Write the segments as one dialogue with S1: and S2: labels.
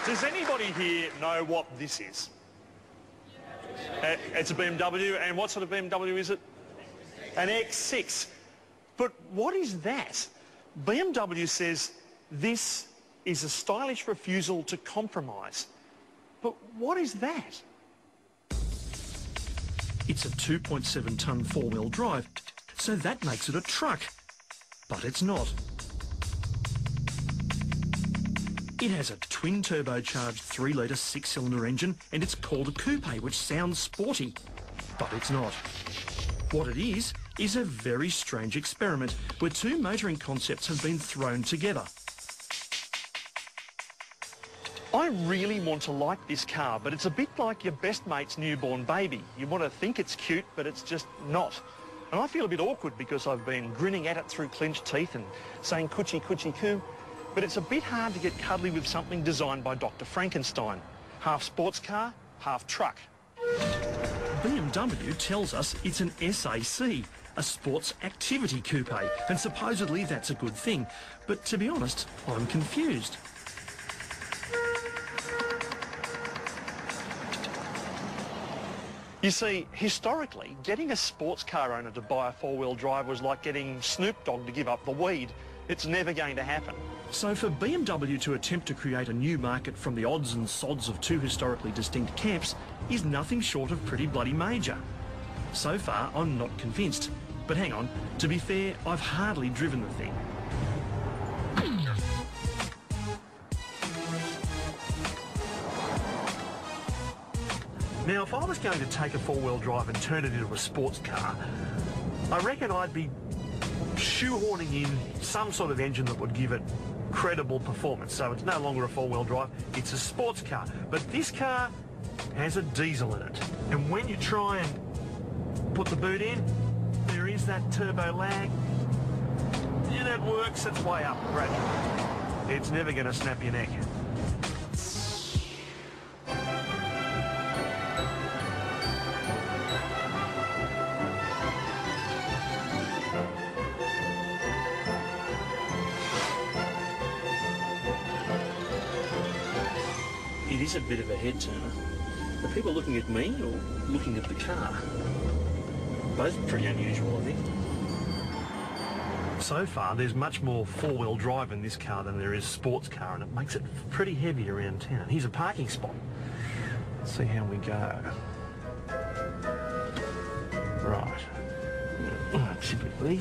S1: Does anybody here know what this is? It's a BMW, and what sort of BMW is it? An X6. But what is that? BMW says this is a stylish refusal to compromise. But what is that?
S2: It's a 2.7-tonne four-wheel drive, so that makes it a truck. But it's not. It has a twin-turbocharged 3-litre 6-cylinder engine, and it's called a coupe, which sounds sporty. But it's not. What it is a very strange experiment where two motoring concepts have been thrown together.
S1: I really want to like this car, but it's a bit like your best mate's newborn baby. You want to think it's cute, but it's just not. And I feel a bit awkward because I've been grinning at it through clenched teeth and saying coochie coochie coo. But it's a bit hard to get cuddly with something designed by Dr. Frankenstein. Half sports car, half truck.
S2: BMW tells us it's an SAC, a sports activity coupe, and supposedly that's a good thing. But to be honest, I'm confused.
S1: You see, historically, getting a sports car owner to buy a four-wheel drive was like getting Snoop Dogg to give up the weed. It's never going to happen.
S2: So for BMW to attempt to create a new market from the odds and sods of two historically distinct camps is nothing short of pretty bloody major. So far, I'm not convinced. But hang on, to be fair, I've hardly driven the thing. Now, if I was going to take a four-wheel drive and turn it into a sports car, I reckon I'd be shoehorning in some sort of engine that would give it credible performance. So it's no longer a four-wheel drive, it's a sports car. But this car has a diesel in it. And when you try and put the boot in, there is that turbo lag. Yeah, that works its way up gradually. It's never going to snap your neck. It is a bit of a head turner. Are people looking at me or looking at the car? Both pretty unusual, I think. So far, there's much more four-wheel drive in this car than there is sports car, and it makes it pretty heavy around town. Here's a parking spot. Let's see how we go. Right. Typically,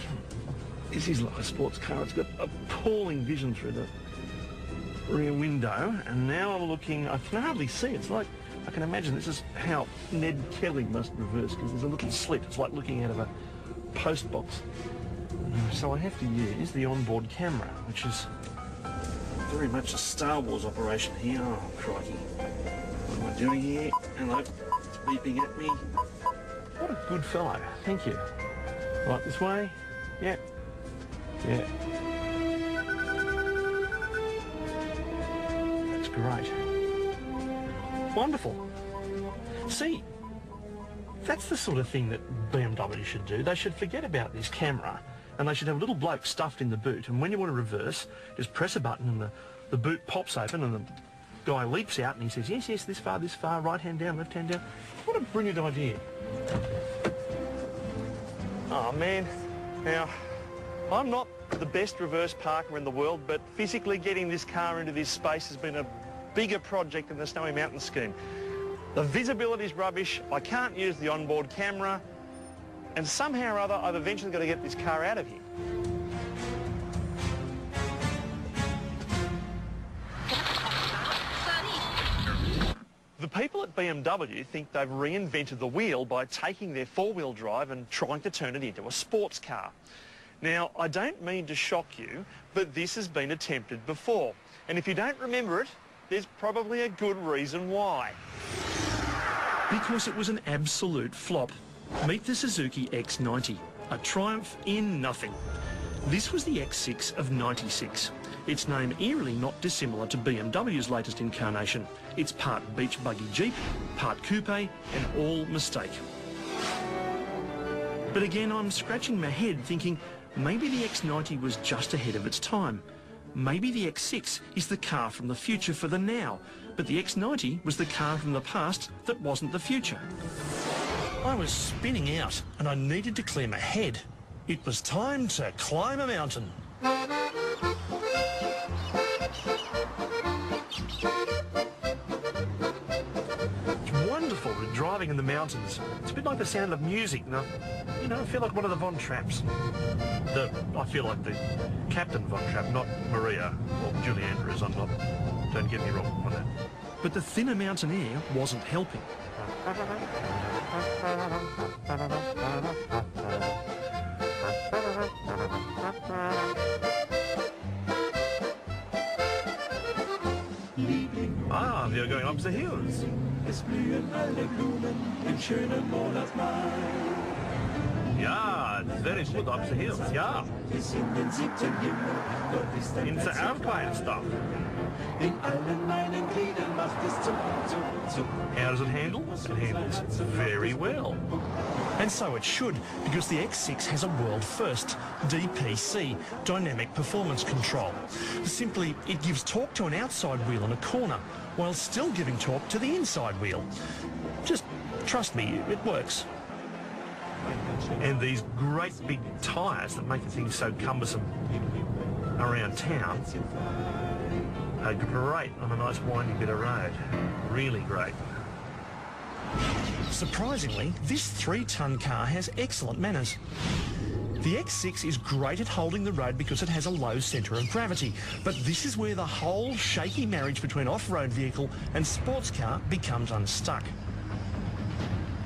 S2: this is like a sports car. It's got appalling vision through the rear window, and now I'm looking, I can hardly see. It's like, I can imagine this is how Ned Kelly must reverse, because there's a little slit. It's like looking out of a post box. So I have to use the onboard camera, which is very much a Star Wars operation here. Oh, crikey. What am I doing here? Hello, it's beeping at me. What a good fellow. Thank you. Right, this way? Yeah. Yeah. Great. Wonderful. See, that's the sort of thing that BMW should do. They should forget about this camera, and they should have a little bloke stuffed in the boot, and when you want to reverse, just press a button and the boot pops open and the guy leaps out and he says, yes, yes, this far, right hand down, left hand down. What a brilliant idea. Oh, man. Now, I'm not the best reverse parker in the world, but physically getting this car into this space has been a bigger project than the Snowy Mountain scheme. The visibility's rubbish, I can't use the onboard camera, and somehow or other I've eventually got to get this car out of here. The people at BMW think they've reinvented the wheel by taking their four-wheel drive and trying to turn it into a sports car. Now, I don't mean to shock you, but this has been attempted before. And if you don't remember it, there's probably a good reason why. Because it was an absolute flop. Meet the Suzuki X90, a triumph in nothing. This was the X6 of '96. Its name eerily not dissimilar to BMW's latest incarnation. It's part beach buggy Jeep, part coupe, and all mistake. But again, I'm scratching my head thinking maybe the X90 was just ahead of its time. maybe the X6 is the car from the future for the now, but the X90 was the car from the past that wasn't the future.
S1: I was spinning out and I needed to clear my head. It was time to climb a mountain.
S2: It's wonderful driving in the mountains. It's a bit like the sound of music. I feel like one of the Von Trapps. I feel like the Captain Von Trapp, not Maria or Julie Andrews. Don't get me wrong on that. But the thinner mountain air wasn't helping. Ah, we are going up the hills. Yeah, it's very good up the hills, yeah. In the Alpine stuff. How does it handle? It handles very well.
S1: And so it should, because the X6 has a world first, DPC, Dynamic Performance Control. Simply, it gives torque to an outside wheel in a corner, while still giving torque to the inside wheel. Just trust me, it works.
S2: And these great big tyres that make the thing so cumbersome around town are great on a nice windy bit of road. Really great.
S1: Surprisingly, this 3-ton car has excellent manners. The X6 is great at holding the road because it has a low centre of gravity, but this is where the whole shaky marriage between off-road vehicle and sports car becomes unstuck.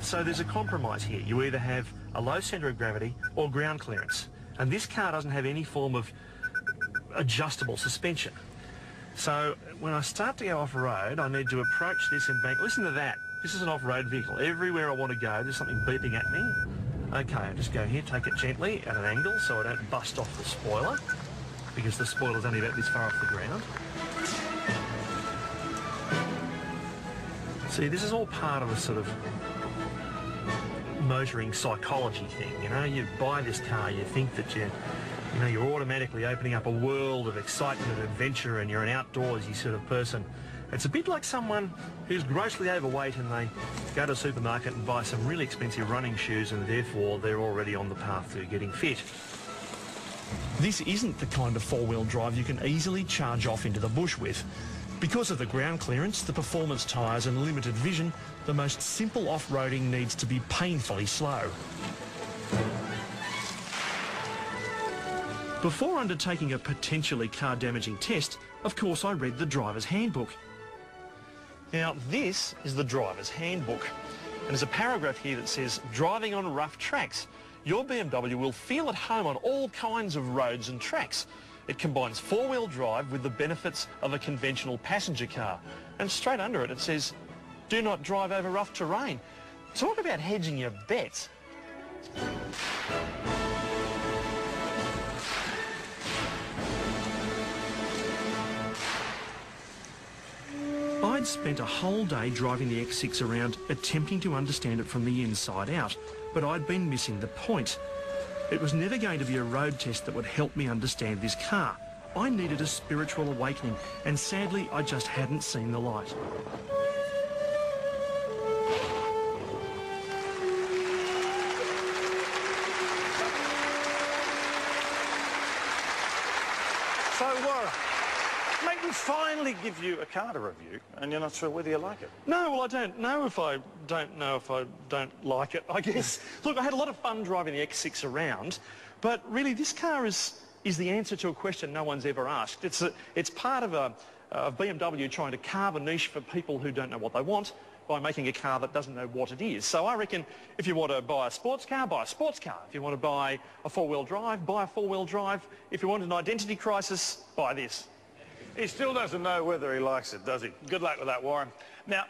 S2: So there's a compromise here. You either have a low centre of gravity or ground clearance, and this car doesn't have any form of adjustable suspension. So when I start to go off-road, I need to approach this embankment. Listen to that. This is an off-road vehicle. Everywhere I want to go, there's something beeping at me. Okay, I'll just go here, take it gently at an angle so I don't bust off the spoiler, because the spoiler's only about this far off the ground. See, this is all part of a sort of motoring psychology thing, You buy this car, you think that you're automatically opening up a world of excitement and adventure, and you're an outdoorsy sort of person. It's a bit like someone who's grossly overweight and they go to a supermarket and buy some really expensive running shoes, and therefore they're already on the path to getting fit.
S1: This isn't the kind of four-wheel drive you can easily charge off into the bush with. Because of the ground clearance, the performance tyres and limited vision, the most simple off-roading needs to be painfully slow. Before undertaking a potentially car-damaging test, of course I read the driver's handbook. Now, this is the driver's handbook. And there's a paragraph here that says, driving on rough tracks. Your BMW will feel at home on all kinds of roads and tracks. It combines four-wheel drive with the benefits of a conventional passenger car. And straight under it, it says, do not drive over rough terrain. Talk about hedging your bets. I'd spent a whole day driving the X6 around, attempting to understand it from the inside out, but I'd been missing the point. It was never going to be a road test that would help me understand this car. I needed a spiritual awakening, and sadly, I just hadn't seen the light.
S3: So, Warren, Leighton finally give you a car to review, and you're not sure whether you like it.
S1: No, well, I don't know if I don't like it, I guess. Look, I had a lot of fun driving the X6 around, but really this car is the answer to a question no one's ever asked. It's part of BMW trying to carve a niche for people who don't know what they want by making a car that doesn't know what it is. So I reckon if you want to buy a sports car, buy a sports car. If you want to buy a four-wheel drive, buy a four-wheel drive. If you want an identity crisis, buy this.
S3: He still doesn't know whether he likes it, does he? Good luck with that, Warren. Now,